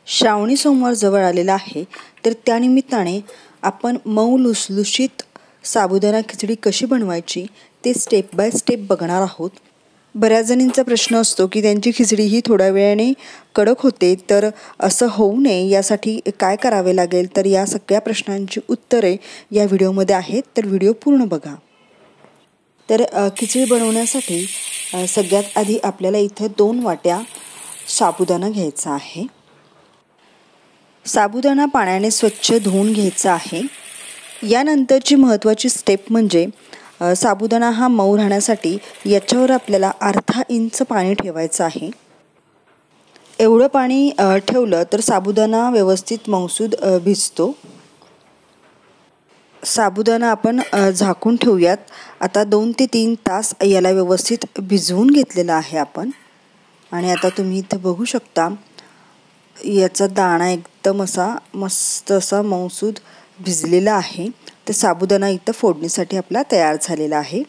श्रावणी सोमवार जवळ आलेला आहे, तर त्यानिमित्ताने आपण मऊ लुसलुशीत साबुदाणा खिचडी कशी बनवायची ते स्टेप बाय स्टेप बघणार आहोत. बऱ्याच जणींचा प्रश्न असतो की त्यांची खिचडी ही थोड्या वेळाने कडक होते, तर असं होऊ नये यासाठी काय करावे लागेल, तर या सगळ्या प्रश्नांची उत्तरे या व्हिडिओमध्ये आहेत, तर व्हिडिओ पूर्ण बघा. तर खिचडी बनवण्यासाठी सगळ्यात आधी आपल्याला इथं 2 वाट्या साबुदाणा घ्यायचा आहे. साबुदाणा पाण्याने स्वच्छ धुवून घ्यायचा आहे. यानंतरची महत्त्वाची स्टेप म्हणजे साबुदाणा हा मऊ राहण्यासाठी याच्यावर आपल्याला अर्धा इंच पाणी ठेवायचं आहे. एवढं पाणी ठेवलं तर साबुदाणा व्यवस्थित मऊसूद भिजतो. साबुदाणा आपण झाकून ठेवूयात. आता 2 ते 3 तास याला व्यवस्थित भिजवून घेतलेला आहे आपण. आणि आता तुम्ही इथं बघू शकता याचा दाणा एकदम असा मस्त असा मऊसूद भिजलेला आहे. तर साबुदाणा इथं फोडणीसाठी आपला तयार झालेला आहे.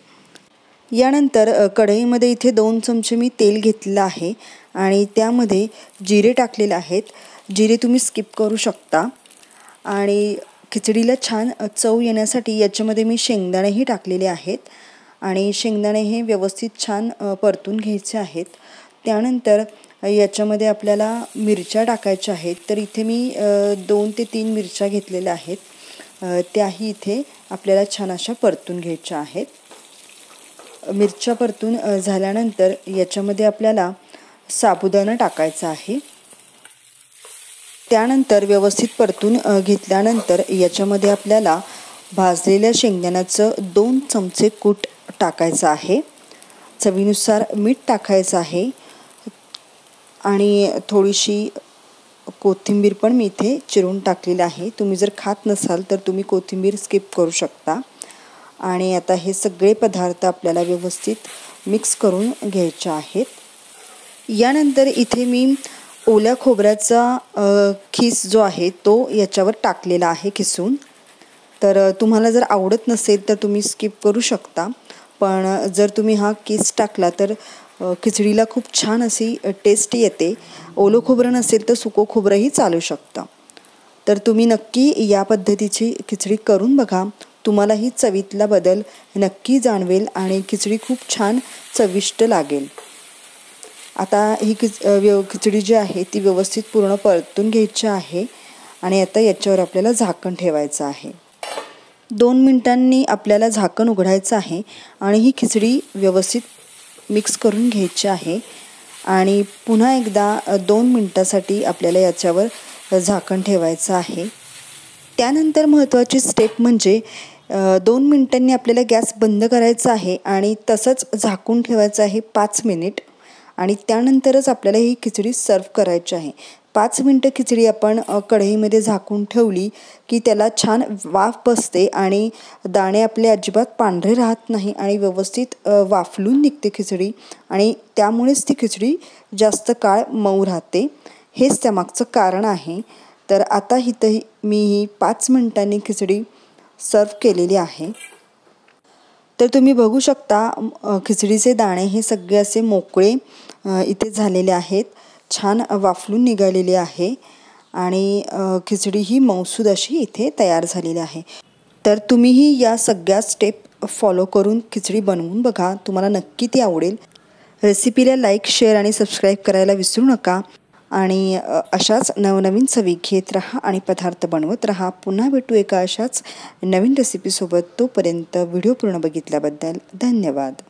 यानंतर कढईमध्ये इथे 2 चमचे मी तेल घेतलेलं आहे आणि त्यामध्ये जिरे टाकलेले आहेत. जिरे तुम्ही स्किप करू शकता. आणि खिचडीला छान चव येण्यासाठी याच्यामध्ये मी शेंगदाणेही टाकलेले आहेत आणि शेंगदाणे हे व्यवस्थित छान परतून घ्यायचे आहेत. त्यानंतर याच्यामध्ये आपल्याला मिरच्या टाकायच्या आहेत. तर इथे मी 2 ते 3 मिरच्या घेतलेल्या आहेत. त्याही इथे आपल्याला छान अशा परतून घ्यायच्या आहेत. मिरच्या परतून झाल्यानंतर याच्यामध्ये आपल्याला साबुदाणा टाकायचा आहे. त्यानंतर व्यवस्थित परतून घेतल्यानंतर याच्यामध्ये आपल्याला भाजलेल्या शेंगदाण्याचं 2 चमचे कूट टाकायचं आहे. चवीनुसार मीठ टाकायचं आहे आणि थोडीशी कोथिंबीर पण मी इथे चिरून टाकलेली आहे. तुम्ही जर खात नसाल तर तुम्ही कोथिंबीर स्किप करू शकता. आणि आता हे सगळे पदार्थ आपल्याला व्यवस्थित मिक्स करून घ्यायचे आहेत. यानंतर इथे मी ओल्या खोबऱ्याचा खीस जो आहे तो याच्यावर टाकलेला आहे किसून. तर तुम्हाला जर आवडत नसेल तर तुम्ही स्किप करू शकता. पण जर तुम्ही हा किस टाकला तर खिचडीला खूप छान अशी टेस्ट येते. ओलं खोबरं नसेल तर सुकं खोबरंही चालू शकतं. तर तुम्ही नक्की या पद्धतीची खिचडी करून बघा. तुम्हालाही चवीतला बदल नक्की जाणवेल आणि खिचडी खूप छान चविष्ट लागेल. आता ही खिचडी जी आहे ती व्यवस्थित पूर्ण परतून घ्यायची आहे आणि आता याच्यावर आपल्याला झाकण ठेवायचं आहे. 2 मिनिटांनी आपल्याला झाकण उघडायचं आहे आणि ही खिचडी व्यवस्थित मिक्स करून घ्यायची आहे. आणि पुन्हा एकदा 2 मिनिटासाठी आपल्याला याच्यावर झाकण ठेवायचं आहे. त्यानंतर महत्त्वाची स्टेप म्हणजे 2 मिनिटांनी आपल्याला गॅस बंद करायचा आहे आणि तसंच झाकून ठेवायचं आहे 5 मिनिट. आणि त्यानंतरच आपल्याला ही खिचडी सर्व करायची आहे. 5 मिनटं खिचडी आपण कढईमध्ये झाकून ठेवली की त्याला छान वाफ बसते आणि दाणे आपले अजिबात पांढरे राहत नाही आणि व्यवस्थित वाफलून निघते खिचडी आणि त्यामुळेच ती खिचडी जास्त काळ मऊ राहते. हेच त्यामागचं कारण आहे. तर आता इथं मी ही 5 मिनिटांनी खिचडी सर्व केलेली आहे. तर तुम्ही बघू शकता खिचडीचे दाणे हे सगळे असे मोकळे इथे झालेले आहेत. छान वाफलून निघालेली आहे आणि खिचडी ही मऊसूद अशी इथे तयार झालेली आहे. तर तुम्हीही या सगळ्या स्टेप फॉलो करून खिचडी बनवून बघा. तुम्हाला नक्की ती आवडेल. रेसिपीला लाईक, शेअर आणि सबस्क्राईब करायला विसरू नका. आणि अशाच नवनवीन चवी घेत राहा आणि पदार्थ बनवत राहा. पुन्हा भेटू एका अशाच नवीन रेसिपीसोबत. तोपर्यंत व्हिडिओ पूर्ण बघितल्याबद्दल धन्यवाद.